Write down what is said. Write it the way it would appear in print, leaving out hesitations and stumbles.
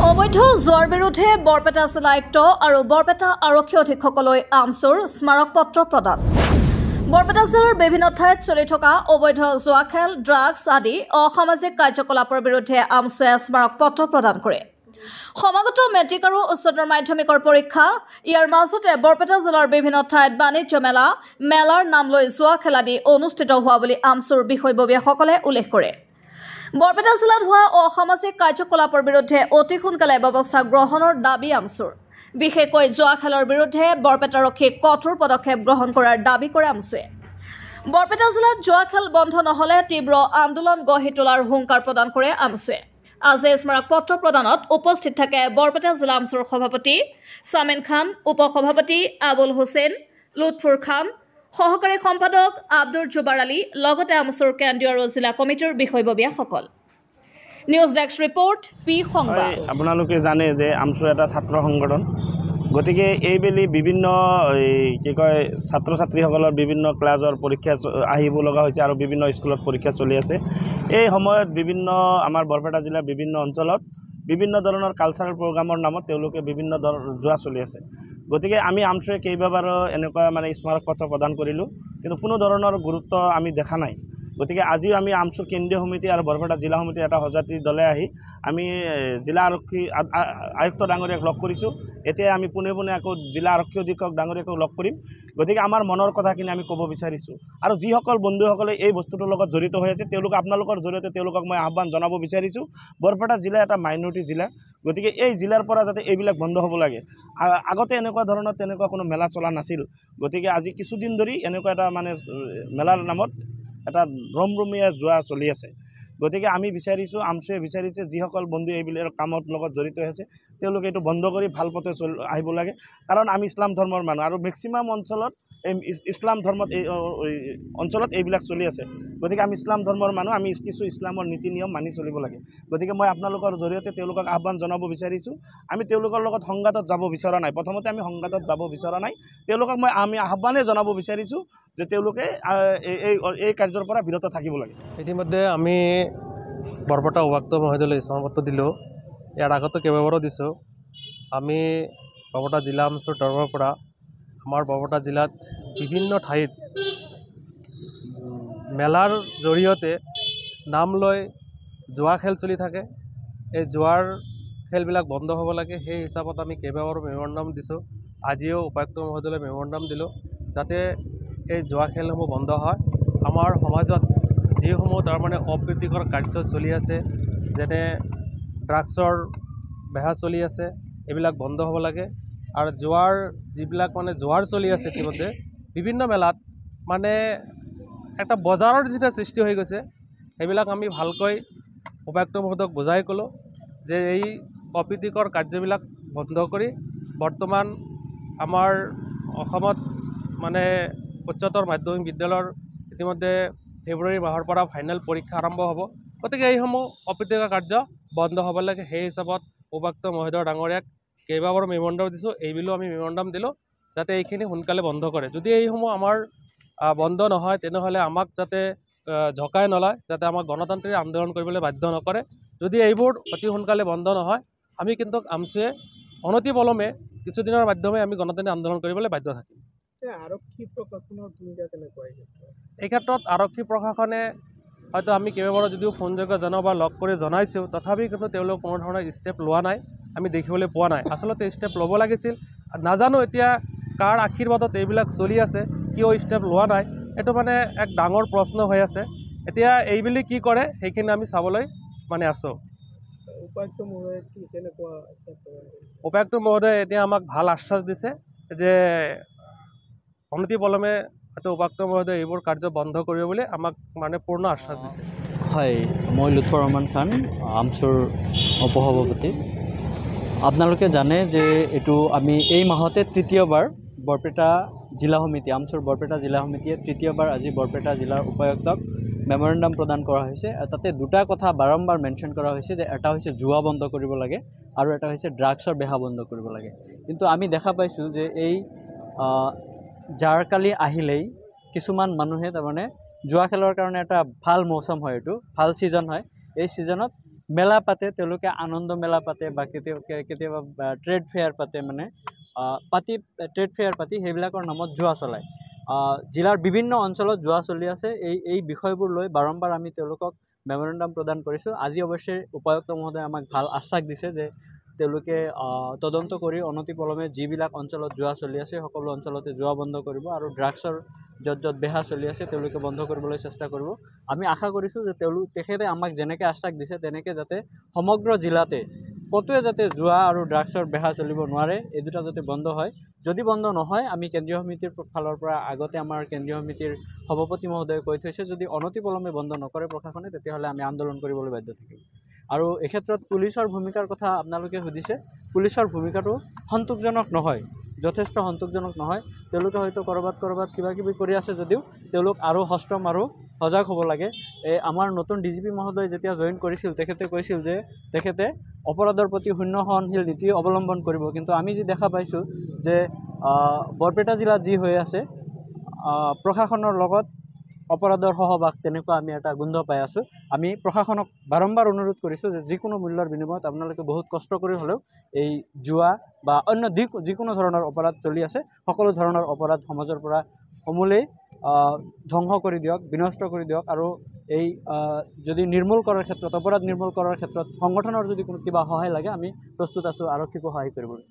অবৈধ জোৱাৰ বিৰুদ্ধে বৰপেটা জিলা আয়ুক্ত আৰু বৰপেটা আৰক্ষী অধীক্ষকলৈ আমচুৰ স্মাৰক পত্ৰ প্ৰদান। বৰপেটা জিলাৰ বিভিন্ন ঠাইত চলি থকা অবৈধ জোৱা খেল, ড্ৰাগছ আদি অসামাজিক কাৰ্যকলাপৰ বিৰুদ্ধে আমচুৱে স্মাৰক পত্ৰ প্ৰদান কৰে। সমাগত মেট্ৰিক আৰু উচ্চতৰ মাধ্যমিকৰ পৰীক্ষা, ইয়াৰ মাজতে বৰপেটা জিলাৰ বিভিন্ন ঠাইত বাণিজ্য মেলাৰ নাম লৈ জোৱা খেল আদি অনুষ্ঠিত হোৱা বুলি আমচুৰ বিষয়ববীয়াসকলে উল্লেখ কৰে। বৰপেটা জিলাত হোৱা অসামাজিক কাৰ্যকলাপৰ বিৰুদ্ধে অতি সোনকালে ব্যৱস্থা গ্ৰহণৰ দাবী আমচুৰ। বিশেষকৈ জোৱা খেলৰ বিৰুদ্ধে বৰপেটা আৰক্ষীক কঠোৰ পদক্ষেপ গ্ৰহণ কৰাৰ দাবী কৰে আমচুৱে। বৰপেটা জিলাত জোৱা খেল বন্ধ নহলে তীব্ৰ আন্দোলন গঢ়ি তোলাৰ হুংকাৰ প্ৰদান কৰে আমচুৱে। আজি স্মাৰক পত্ৰ প্ৰদানত উপস্থিত থাকে বৰপেটা জিলা আমচুৰ সভাপতি সামিন খান, উপসভাপতি আবুল হুছেইন, লুৎফুৰ খান, সহকাৰী সম্পাদক আব্দুল জুবাৰ আলী, লগতে আমচুৰ কেন্দ্ৰীয় আৰু জিলা কমিটিৰ বিষয়ববীয়াসকল। নিউজ ডেস্ক ৰিপৰ্ট, পি সংবাদ। আপোনালোকে জানে যে আমচু এটা ছাত্ৰ সংগঠন, গতিকে এইবেলি বিভিন্ন কি কয় ছাত্ৰ ছাত্ৰীসকলৰ বিভিন্ন ক্লাছৰ পৰীক্ষা আহিব লগা হৈছে আৰু বিভিন্ন স্কুলত পৰীক্ষা চলি আছে। এই সময়ত বিভিন্ন আমাৰ বৰপেটা জিলাৰ বিভিন্ন অঞ্চলত বিভিন্ন ধৰণৰ কালচাৰেল প্ৰগ্ৰামৰ নামত তেওঁলোকে বিভিন্ন জোৱা চলি আছে। গতিকে আমি আমচুৱে কেইবাবাৰো এনেকুৱা স্মাৰক পত্ৰ প্ৰদান কৰিলোঁ, কিন্তু কোনো ধৰণৰ গুৰুত্ব আমি দেখা নাই। গতিকে আজিও আমি আমচুৰ কেন্দ্ৰীয় সমিতি আৰু বৰপেটা জিলা সমিতিৰ এটা সজাতি দলে আহি আমি জিলা আৰক্ষী আয়ুক্ত ডাঙৰীয়াক লগ কৰিছোঁ। এতিয়া আমি পোনে পোনে আকৌ জিলা আৰক্ষী অধীক্ষক ডাঙৰীয়াকো লগ কৰিম। গতিকে আমাৰ মনৰ কথাখিনি আমি ক'ব বিচাৰিছোঁ আৰু যিসকল বন্ধুসকলে এই বস্তুটোৰ লগত জড়িত হৈ আছে আপোনালোকৰ জৰিয়তে তেওঁলোকক মই আহ্বান জনাব বিচাৰিছোঁ। বৰপেটা জিলা এটা মাইনৰিটি জিলা, গতিকে এই জিলাৰ পৰা যাতে এইবিলাক বন্ধ হ'ব লাগে। আগতে এনেকুৱা ধৰণৰ তেনেকুৱা কোনো মেলা চলা নাছিল। গতিকে আজি কিছুদিন ধৰি এনেকুৱা এটা মেলাৰ নামত এটা ৰমৰমীয়া জোৱা চলি আছে। গতিকে আমি বিচাৰিছোঁ, আমচুৱে বিচাৰিছে যিসকল বন্ধু এইবিলাক কামত লগত জড়িত হৈ আছে তেওঁলোকে এইটো বন্ধ কৰি ভাল পথে আহিব লাগে। কাৰণ আমি ইছলাম ধৰ্মৰ মানুহ আৰু মেক্সিমাম অঞ্চলত ইছলাম ধৰ্মত অঞ্চলত এইবিলাক চলি আছে। গতিকে আমি ইছলাম ধৰ্মৰ মানুহ, আমি কিছু ইছলামৰ নীতি নিয়ম মানি চলিব লাগে। গতিকে মই আপোনালোকৰ জৰিয়তে তেওঁলোকক আহ্বান জনাব বিচাৰিছোঁ। আমি তেওঁলোকৰ লগত সংঘাতত যাব বিচৰা নাই। প্ৰথমতে আমি সংঘাতত যাব বিচৰা নাই। তেওঁলোকক আমি আহ্বানে জনাব বিচাৰিছোঁ যে তেওঁলোকে এই কাৰ্যৰ পৰা বিৰত থাকিব লাগে। ইতিমধ্যে আমি বৰপেটা উপায়ুক্ত মহোদয়লৈ স্মাৰকপত্ৰ দিলোঁ। ইয়াৰ আগতে কেইবাবাৰো দিছোঁ। আমি বৰপেটা জিলা আমচুৰ তৰফৰ পৰা আমাৰ বৰপেটা জিলাত বিভিন্ন ঠাইত মেলাৰ জৰিয়তে নাম লৈ জোৱা খেল চলি থাকে। এই জোৱাৰ খেলবিলাক বন্ধ হ'ব লাগে। সেই হিচাপত আমি কেইবাবাৰো মেমৰেণ্ডাম দিছোঁ। আজিও উপায়ুক্ত মহোদয়লৈ মেমৰেণ্ডাম দিলোঁ যাতে এই জোৱা খেলসমূহ বন্ধ হয়। আমাৰ সমাজত যিসমূহ অপ্ৰীতিকৰ কাৰ্য চলি আছে, যেনে ড্ৰাগছৰ বেহা চলি আছে, এইবিলাক বন্ধ হ'ব লাগে। আৰু জোৱাৰ যিবিলাক জোৱাৰ চলি আছে ইতিমধ্যে বিভিন্ন মেলাত এটা বজাৰৰ যিটো সৃষ্টি হৈ গৈছে, সেইবিলাক আমি ভালকৈ উপায়ুক্ত মহোদয়ক বুজাই ক'লোঁ যে এই অপ্ৰীতিকৰ কাৰ্যবিলাক বন্ধ কৰি বৰ্তমান আমাৰ অসমত উচ্চতৰ মাধ্যমিক বিদ্যালয়ৰ ইতিমধ্যে ফেব্ৰুৱাৰী মাহৰ পৰা ফাইনেল পৰীক্ষা আৰম্ভ হ'ব। গতিকে এইসমূহ অপ্ৰীতিকৰ কাৰ্য বন্ধ হ'ব লাগে। সেই হিচাপত উপায়ুক্ত মহোদয় ডাঙৰীয়াক কেইবাবাৰো মেমৰেণ্ডাম দিছোঁ। এইবিলো আমি মেমৰেণ্ডাম দিলোঁ যাতে এইখিনি সোনকালে বন্ধ কৰে। যদি এইসমূহ আমাৰ বন্ধ নহয় তেনেহ'লে আমাক যাতে ঝকাই নলয়, যাতে আমাক গণতান্ত্ৰিক আন্দোলন কৰিবলৈ বাধ্য নকৰে। যদি এইবোৰ অতি সোনকালে বন্ধ নহয়, আমি কিন্তু আমচুৱে অনতিপলমে কিছুদিনৰ মাধ্যমে আমি গণতান্ত্ৰিক আন্দোলন কৰিবলৈ বাধ্য থাকিম। আৰক্ষী প্ৰশাসনৰ ভূমিকা কেনেকুৱা? এই ক্ষেত্ৰত আৰক্ষী প্ৰশাসনে হয়তো আমি কেইবাবাৰো যদিও ফোনযোগে জনাওঁ বা লগ কৰি জনাইছোঁ, তথাপি কিন্তু তেওঁলোক কোনো ধৰণৰ ষ্টেপ লোৱা নাই, আমি দেখিবলৈ পোৱা নাই। আচলতে ষ্টেপ ল'ব লাগিছিল। নাজানো এতিয়া কাৰ আশীৰ্বাদত এইবিলাক চলি আছে, কিয় ষ্টেপ লোৱা নাই, এইটো এক ডাঙৰ প্ৰশ্ন হৈ আছে। এতিয়া এইবুলি কি কৰে সেইখিনি আমি চাবলৈ আছোঁ। উপায়ুক্ত মহোদয়ে এতিয়া আমাক ভাল আশ্বাস দিছে যে অনতিপলমে হয়তো উপায়ুক্ত মহোদয়ে এইবোৰ কাৰ্য বন্ধ কৰিব বুলি আমাক পূৰ্ণ আশ্বাস দিছে। হয়, মই লুৎফুৰ ৰহমান খান, আমচুৰ উপসভাপতি। আপোনালোকে জানে যে এইটো আমি এই মাহতে তৃতীয়বাৰ বৰপেটা জিলা সমিতি, আমচুৰ বৰপেটা জিলা সমিতিয়ে তৃতীয়বাৰ আজি বৰপেটা জিলাৰ উপায়ুক্তক মেমৰেণ্ডাম প্ৰদান কৰা হৈছে। তাতে দুটা কথা বাৰম্বাৰ মেনশ্যন কৰা হৈছে যে এটা হৈছে জুৱা বন্ধ কৰিব লাগে আৰু এটা হৈছে ড্ৰাগছৰ বেহা বন্ধ কৰিব লাগে। কিন্তু আমি দেখা পাইছোঁ যে এই জাৰকালি আহিলেই কিছুমান মানুহে জুৱা খেলৰ কাৰণে এটা ভাল মৌচম হয়, এইটো ভাল ছিজন হয়। এই ছিজনত মেলা পাতে, তেওঁলোকে আনন্দ মেলা পাতে বা কেতিয়াবা ট্ৰেড ফেয়াৰ পাতে, মানে ট্ৰেড ফেয়াৰ পাতি সেইবিলাকৰ নামত জুৱা চলায়। জিলাৰ বিভিন্ন অঞ্চলত জুৱা চলি আছে। এই বিষয়বোৰ লৈ বাৰম্বাৰ আমি তেওঁলোকক মেমৰেণ্ডাম প্ৰদান কৰিছোঁ। আজি অৱশ্যে উপায়ুক্ত মহোদয়ে আমাক ভাল আশ্বাস দিছে যে তেওঁলোকে তদন্ত কৰি অনতিপলমে যিবিলাক অঞ্চলত জুৱা চলি আছে সকলো অঞ্চলতে জুৱা বন্ধ কৰিব আৰু ড্ৰাগছৰ য'ত বেহা চলি আছে তেওঁলোকে বন্ধ কৰিবলৈ চেষ্টা কৰিব। আমি আশা কৰিছোঁ যে তেখেতে আমাক যেনেকৈ আশ্বাস দিছে তেনেকৈ যাতে সমগ্ৰ জিলাতে ক'তোৱে যাতে জুৱা আৰু ড্ৰাগছৰ বেহা চলিব নোৱাৰে, এই দুটা যাতে বন্ধ হয়। যদি বন্ধ নহয়, আমি কেন্দ্ৰীয় সমিতিৰ ফালৰ পৰা আগতে আমাৰ কেন্দ্ৰীয় সমিতিৰ সভাপতি মহোদয়ে কৈ থৈছে, যদি অনতিপলমে বন্ধ নকৰে প্ৰশাসনে তেতিয়াহ'লে আমি আন্দোলন কৰিবলৈ বাধ্য থাকিম। আৰু এই ক্ষেত্ৰত পুলিচৰ ভূমিকাৰ কথা আপোনালোকে সুধিছে। পুলিচৰ ভূমিকাটো সন্তোষজনক নহয়, যথেষ্ট সন্তোষজনক নহয়। তেওঁলোকে হয়তো ক'ৰবাত কিবাকিবি কৰি আছে যদিও তেওঁলোক আৰু সষ্টম আৰু সজাগ হ'ব লাগে। আমাৰ নতুন DGP মহোদয় যেতিয়া জইন কৰিছিল তেখেতে কৈছিল যে তেখেতে অপৰাধৰ প্ৰতি শূন্য সহনশীল নীতি অৱলম্বন কৰিব, কিন্তু আমি যি দেখা পাইছোঁ যে বৰপেটা জিলাত যি হৈ আছে প্ৰশাসনৰ লগত অপৰাধৰ সহবাস, তেনেকুৱা আমি এটা গোন্ধ পাই আছোঁ। আমি প্ৰশাসনক বাৰম্বাৰ অনুৰোধ কৰিছোঁ যে যিকোনো মূল্যৰ বিনিময়ত আপোনালোকে বহুত কষ্ট কৰি হ'লেও এই জুৱা বা অন্য যিকোনো ধৰণৰ অপৰাধ চলি আছে সকলো ধৰণৰ অপৰাধ সমাজৰ পৰা সমূলেই ধ্বংস কৰি দিয়ক, বিনষ্ট কৰি দিয়ক। আৰু এই যদি নিৰ্মূল কৰাৰ ক্ষেত্ৰত, অপৰাধ নিৰ্মূল কৰাৰ ক্ষেত্ৰত সংগঠনৰ যদি কোনো কিবা সহায় লাগে আমি প্ৰস্তুত আছোঁ আৰক্ষীকো সহায় কৰিবলৈ।